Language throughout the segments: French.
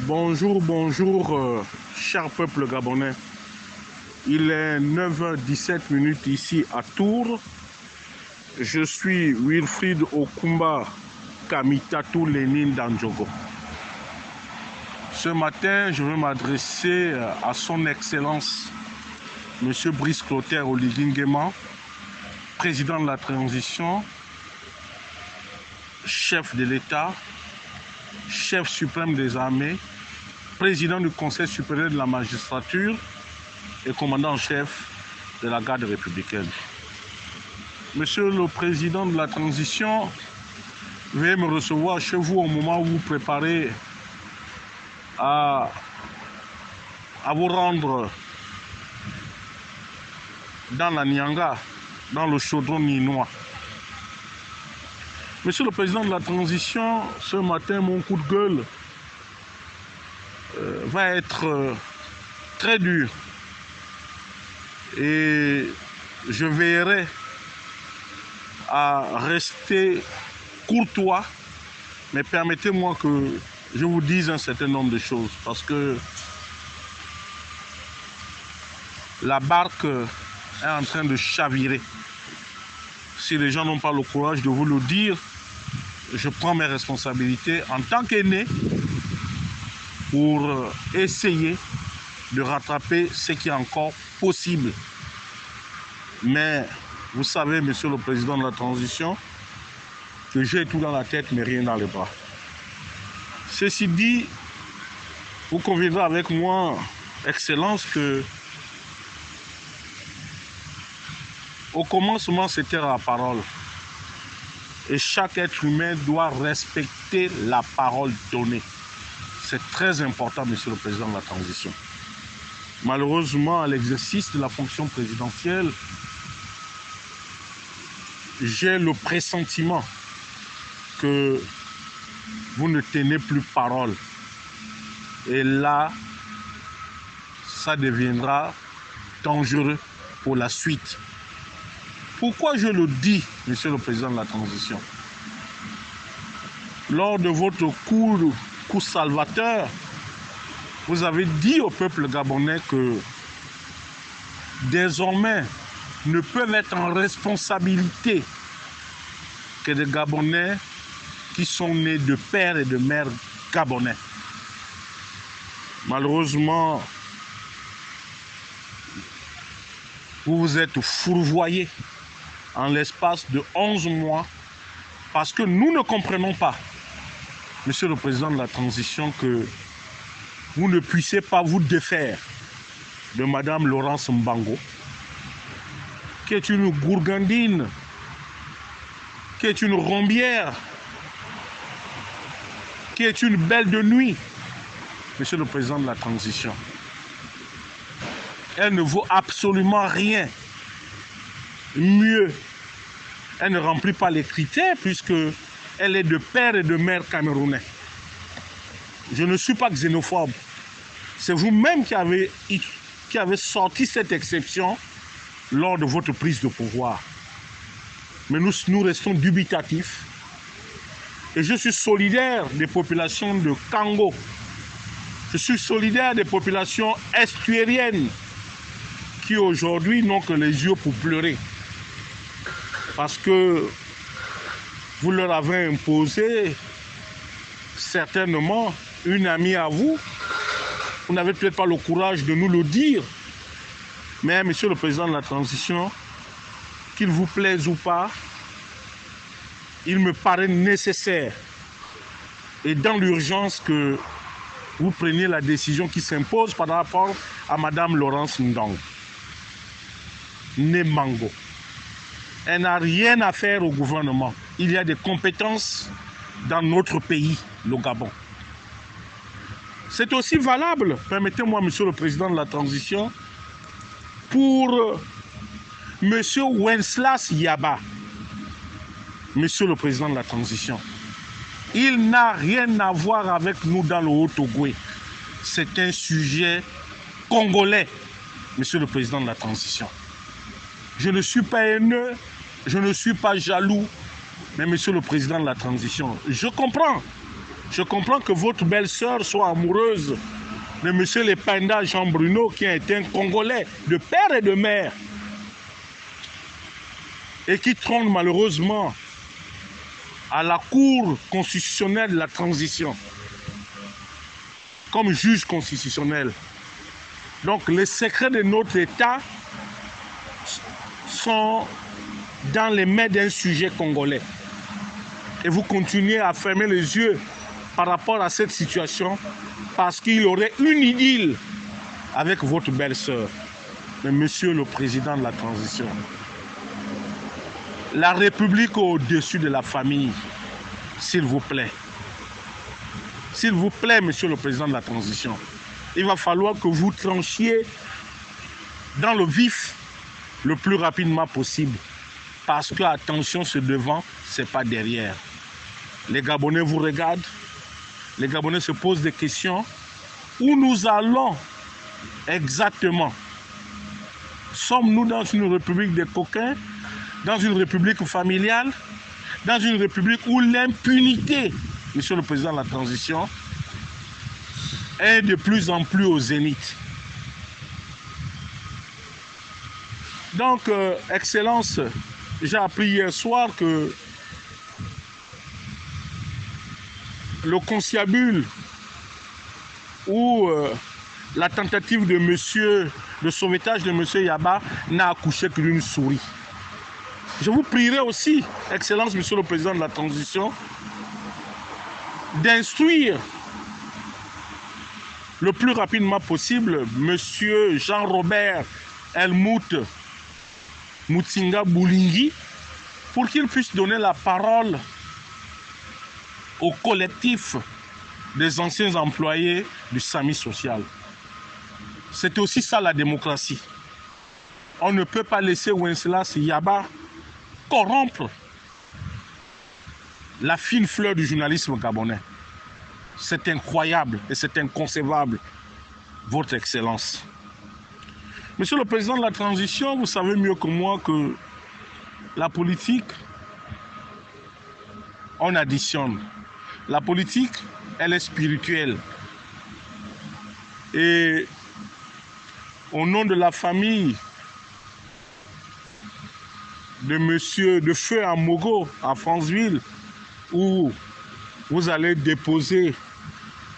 Bonjour, bonjour, cher peuple gabonais. Il est 9h17 ici à Tours. Je suis Wilfried Okumba Kamitatou Lénine Dandjogo. Ce matin, je vais m'adresser à son Excellence, M. Brice Clotaire Oligui Nguema, président de la transition, chef de l'État, chef suprême des armées, président du Conseil supérieur de la magistrature et commandant en chef de la garde républicaine. Monsieur le président de la transition, veuillez me recevoir chez vous au moment où vous préparez à vous rendre dans la Nyanga, dans le chaudron ninois. Monsieur le président de la transition, ce matin, mon coup de gueule va être très dur. Et je veillerai à rester courtois, mais permettez-moi que je vous dise un certain nombre de choses, parce que la barque est en train de chavirer. Si les gens n'ont pas le courage de vous le dire, je prends mes responsabilités en tant qu'aîné pour essayer de rattraper ce qui est encore possible. Mais vous savez, monsieur le président de la transition, que j'ai tout dans la tête mais rien dans les bras. Ceci dit, vous conviendrez avec moi, Excellence, que au commencement, c'était la parole. Et chaque être humain doit respecter la parole donnée. C'est très important, monsieur le président de la transition. Malheureusement, à l'exercice de la fonction présidentielle, j'ai le pressentiment que vous ne tenez plus parole. Et là, ça deviendra dangereux pour la suite. Pourquoi je le dis, monsieur le président de la transition? Lors de votre coup salvateur, vous avez dit au peuple gabonais que désormais ne peuvent être en responsabilité que des Gabonais qui sont nés de père et de mère gabonais. Malheureusement, vous vous êtes fourvoyés en l'espace de 11 mois parce que nous ne comprenons pas, monsieur le président de la transition, que vous ne puissiez pas vous défaire de Madame Laurence Mbango, qui est une gourgandine, qui est une rombière, qui est une belle de nuit, monsieur le président de la transition. Elle ne vaut absolument rien. Mieux, elle ne remplit pas les critères puisque elle est de père et de mère camerounais. Je ne suis pas xénophobe. C'est vous-même qui avez sorti cette exception lors de votre prise de pouvoir. Mais nous restons dubitatifs. Et je suis solidaire des populations de Kango. Je suis solidaire des populations estuariennes qui aujourd'hui n'ont que les yeux pour pleurer. Parce que vous leur avez imposé certainement une amie à vous. Vous n'avez peut-être pas le courage de nous le dire. Mais monsieur le président de la transition, qu'il vous plaise ou pas, il me paraît nécessaire et dans l'urgence que vous preniez la décision qui s'impose par rapport à Madame Laurence Ndong, née Mango. Elle n'a rien à faire au gouvernement. Il y a des compétences dans notre pays, le Gabon. C'est aussi valable, permettez-moi, monsieur le président de la transition, pour monsieur Wenceslas Yaba, monsieur le président de la transition. Il n'a rien à voir avec nous dans le Haut-Ogooué. C'est un sujet congolais, monsieur le président de la transition. Je ne suis pas haineux, je ne suis pas jaloux, mais monsieur le président de la transition, je comprends Je comprends que votre belle-sœur soit amoureuse de M. Lependa Jean Bruno, qui a été un Congolais de père et de mère, et qui trône malheureusement à la Cour constitutionnelle de la transition, comme juge constitutionnel. Donc les secrets de notre État sont dans les mains d'un sujet congolais. Et vous continuez à fermer les yeux par rapport à cette situation parce qu'il y aurait une idylle avec votre belle-sœur. Mais monsieur le président de la transition, la République au-dessus de la famille, s'il vous plaît. S'il vous plaît, monsieur le président de la transition, il va falloir que vous tranchiez dans le vif le plus rapidement possible. Parce que, attention, c'est devant, c'est pas derrière. Les Gabonais vous regardent, les Gabonais se posent des questions. Où nous allons exactement? Sommes-nous dans une république des coquins, dans une république familiale, dans une république où l'impunité, monsieur le président de la transition, est de plus en plus au zénith? Donc, Excellence, j'ai appris hier soir que le conciliabule ou la tentative de sauvetage de monsieur Yaba n'a accouché que d'une souris. Je vous prierai aussi, Excellence, monsieur le président de la transition, d'instruire le plus rapidement possible monsieur Jean-Robert Helmut Mutsinga Boulingi pour qu'il puisse donner la parole au collectif des anciens employés du SAMI social. C'est aussi ça la démocratie. On ne peut pas laisser Wenceslas Yaba corrompre la fine fleur du journalisme gabonais. C'est incroyable et c'est inconcevable, Votre Excellence. Monsieur le Président de la Transition, vous savez mieux que moi que la politique, on additionne. La politique, elle est spirituelle. Et au nom de la famille de Feu Amogo à Franceville, où vous allez déposer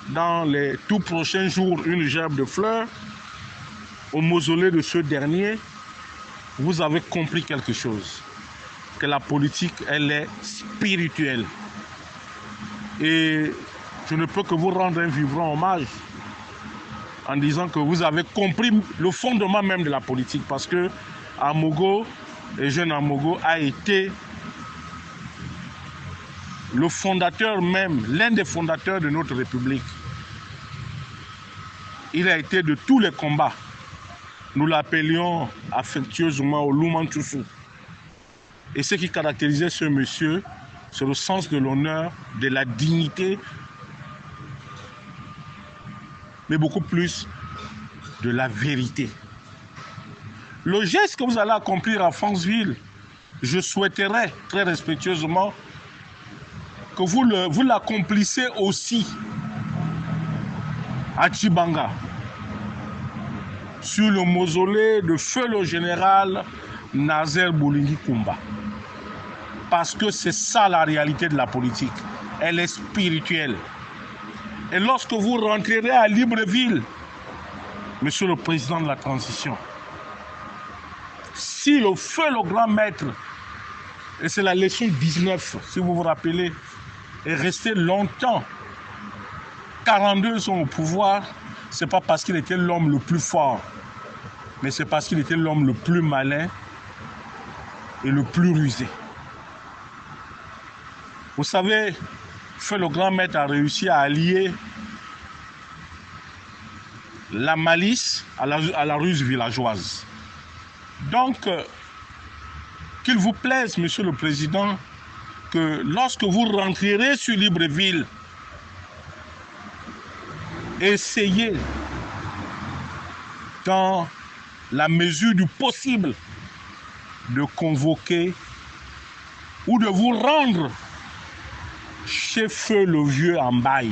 dans les tout prochains jours une gerbe de fleurs, au mausolée de ce dernier, vous avez compris quelque chose. Que la politique, elle est spirituelle. Et je ne peux que vous rendre un vibrant hommage en disant que vous avez compris le fondement même de la politique. Parce que Amogo, le jeune Amogo, a été le fondateur même, l'un des fondateurs de notre République. Il a été de tous les combats. Nous l'appelions affectueusement au Lumantusu. Et ce qui caractérisait ce monsieur, c'est le sens de l'honneur, de la dignité, mais beaucoup plus de la vérité. Le geste que vous allez accomplir à Franceville, je souhaiterais très respectueusement que vous l'accomplissez aussi à Tchibanga, sur le mausolée de feu le général Nazer Boulingi Kumba. Parce que c'est ça la réalité de la politique. Elle est spirituelle. Et lorsque vous rentrerez à Libreville, monsieur le président de la transition, si le feu, le grand maître, et c'est la leçon 19, si vous vous rappelez, est resté longtemps, 42 sont au pouvoir, ce n'est pas parce qu'il était l'homme le plus fort, mais c'est parce qu'il était l'homme le plus malin et le plus rusé. Vous savez, Feu le grand maître a réussi à allier la malice à la ruse villageoise. Donc, qu'il vous plaise, monsieur le président, que lorsque vous rentrerez sur Libreville, essayez, dans la mesure du possible, de convoquer ou de vous rendre chez Feu le Vieux en bail.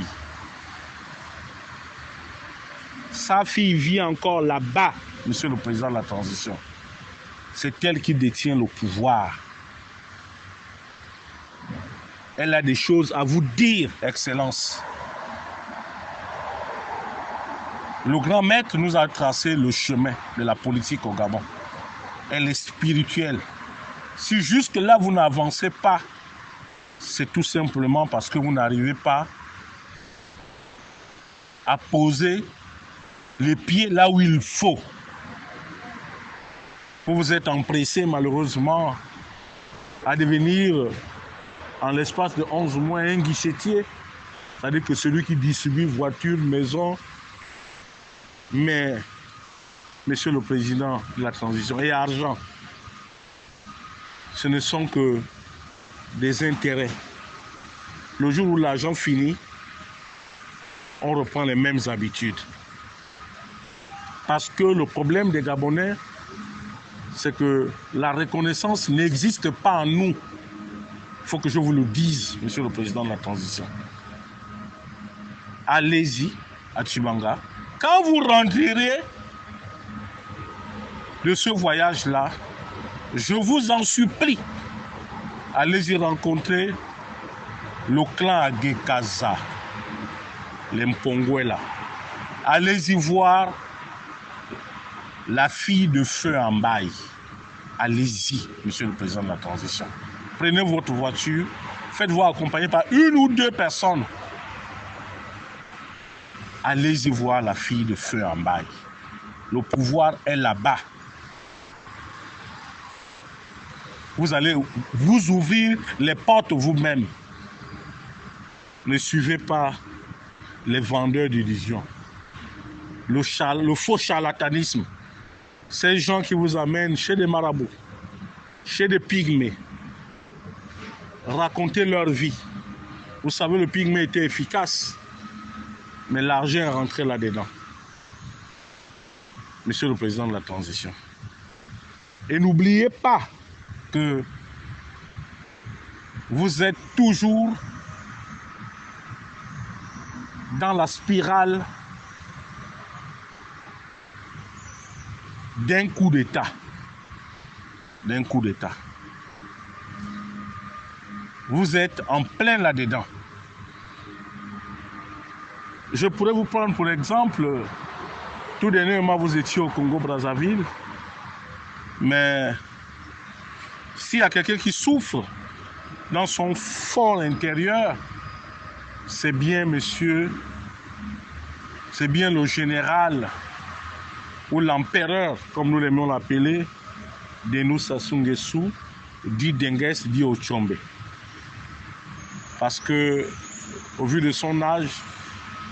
Sa fille vit encore là-bas, Monsieur le Président de la Transition. C'est elle qui détient le pouvoir. Elle a des choses à vous dire, Excellence. Le grand maître nous a tracé le chemin de la politique au Gabon. Elle est spirituelle. Si jusque-là vous n'avancez pas, c'est tout simplement parce que vous n'arrivez pas à poser les pieds là où il faut. Vous vous êtes empressé malheureusement à devenir, en l'espace de 11 mois, un guichetier. C'est-à-dire que celui qui distribue voitures, maisons, mais, Monsieur le Président de la Transition, et argent, ce ne sont que des intérêts. Le jour où l'argent finit, on reprend les mêmes habitudes. Parce que le problème des Gabonais, c'est que la reconnaissance n'existe pas en nous. Il faut que je vous le dise, Monsieur le Président de la Transition. Allez-y à Tchibanga. Quand vous rentrerez de ce voyage-là, je vous en supplie, allez-y rencontrer le clan Agekaza, les Mpongwela. Allez-y voir la fille de Feu en bail. Allez-y, Monsieur le Président de la Transition. Prenez votre voiture, faites-vous accompagner par une ou deux personnes. Allez-y voir la fille de Feu en bail. Le pouvoir est là-bas. Vous allez vous ouvrir les portes vous-même. Ne suivez pas les vendeurs d'illusions. Le faux charlatanisme. Ces gens qui vous amènent chez des marabouts, chez des pygmées, raconter leur vie. Vous savez, le pygmée était efficace, mais l'argent est rentré là-dedans. Monsieur le Président de la Transition. Et n'oubliez pas que vous êtes toujours dans la spirale d'un coup d'État. D'un coup d'État. Vous êtes en plein là-dedans. Je pourrais vous prendre pour exemple, tout dernièrement vous étiez au Congo-Brazzaville, mais s'il y a quelqu'un qui souffre dans son fort intérieur, c'est bien monsieur, c'est bien le général ou l'empereur, comme nous l'aimons l'appeler, Denis Sassou Nguesso, dit Dengues, dit Ochombe. Parce que, au vu de son âge,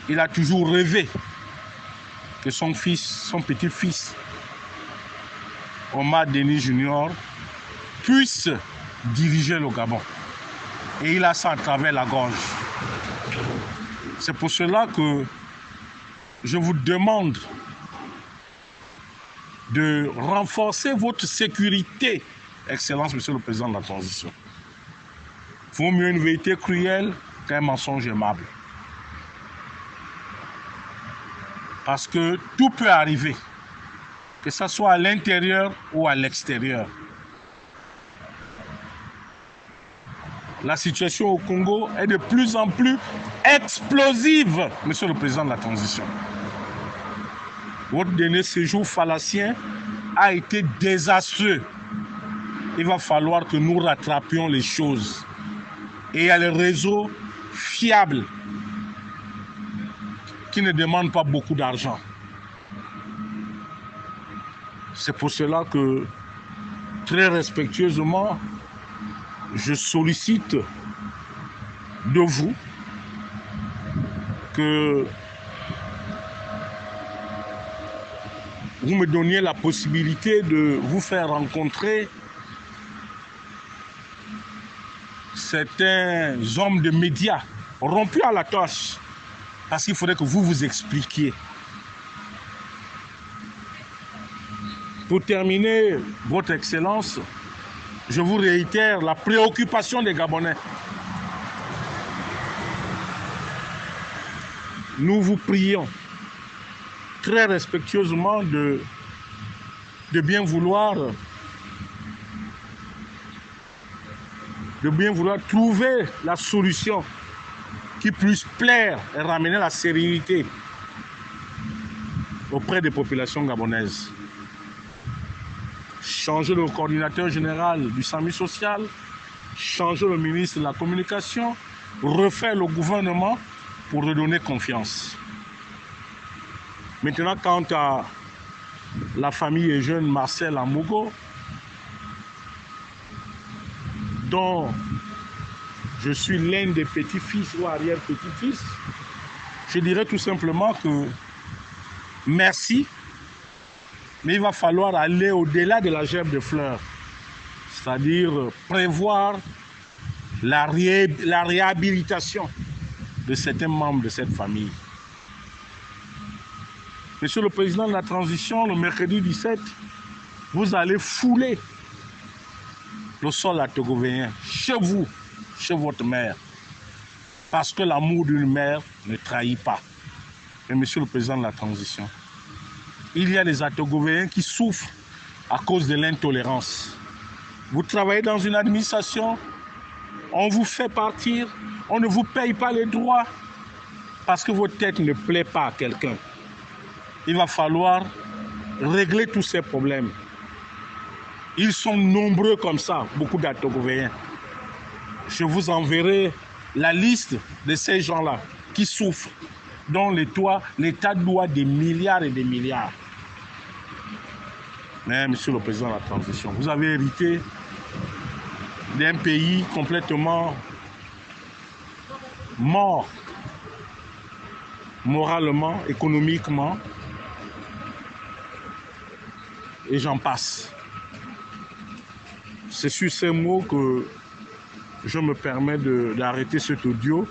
il a toujours rêvé que son fils, son petit-fils, Omar Denis Junior, puisse diriger le Gabon. Et il a ça à travers la gorge. C'est pour cela que je vous demande de renforcer votre sécurité, Excellence, Monsieur le Président de la Transition. Vaut mieux une vérité cruelle qu'un mensonge aimable. Parce que tout peut arriver, que ce soit à l'intérieur ou à l'extérieur. La situation au Congo est de plus en plus explosive, Monsieur le Président de la Transition. Votre dernier séjour phalacien a été désastreux. Il va falloir que nous rattrapions les choses. Et il y a les réseaux fiables qui ne demandent pas beaucoup d'argent. C'est pour cela que, très respectueusement, je sollicite de vous que vous me donniez la possibilité de vous faire rencontrer certains hommes de médias rompus à la tâche, parce qu'il faudrait que vous vous expliquiez. Pour terminer, Votre Excellence, je vous réitère la préoccupation des Gabonais. nous vous prions très respectueusement de bien vouloir trouver la solution qui puisse plaire et ramener la sérénité auprès des populations gabonaises. Changer le coordinateur général du SAMU social, changer le ministre de la Communication, refaire le gouvernement pour redonner confiance. Maintenant, quant à la famille et jeune Marcel Amogo, dont je suis l'un des petits-fils ou arrière-petits-fils, je dirais tout simplement que merci, mais il va falloir aller au-delà de la gerbe de fleurs, c'est-à-dire prévoir la réhabilitation de certains membres de cette famille. Monsieur le Président de la Transition, le mercredi 17, vous allez fouler le sol atogovéen chez vous, chez votre mère, parce que l'amour d'une mère ne trahit pas. Et Monsieur le Président de la Transition, il y a des atogovéens qui souffrent à cause de l'intolérance. Vous travaillez dans une administration, on vous fait partir, on ne vous paye pas les droits parce que votre tête ne plaît pas à quelqu'un. Il va falloir régler tous ces problèmes. Ils sont nombreux comme ça, beaucoup d'atogovéens. Je vous enverrai la liste de ces gens-là qui souffrent, dont l'État doit des milliards et des milliards. Mais Monsieur le Président de la Transition, vous avez hérité d'un pays complètement mort, moralement, économiquement, et j'en passe. C'est sur ces mots que je me permets d'arrêter cet audio,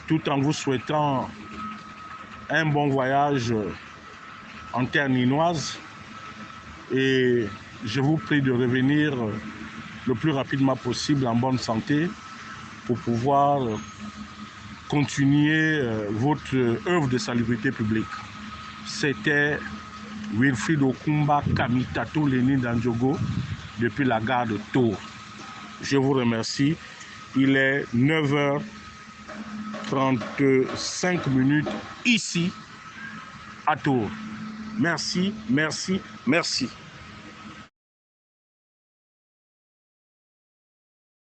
tout en vous souhaitant un bon voyage en terre ninoise. Et je vous prie de revenir le plus rapidement possible en bonne santé pour pouvoir continuer votre œuvre de salubrité publique. C'était Wilfried Okumba Kamitato Lénine Dandjogo depuis la gare de Tours. Je vous remercie. Il est 9h35 ici à Tours. Merci, merci, merci.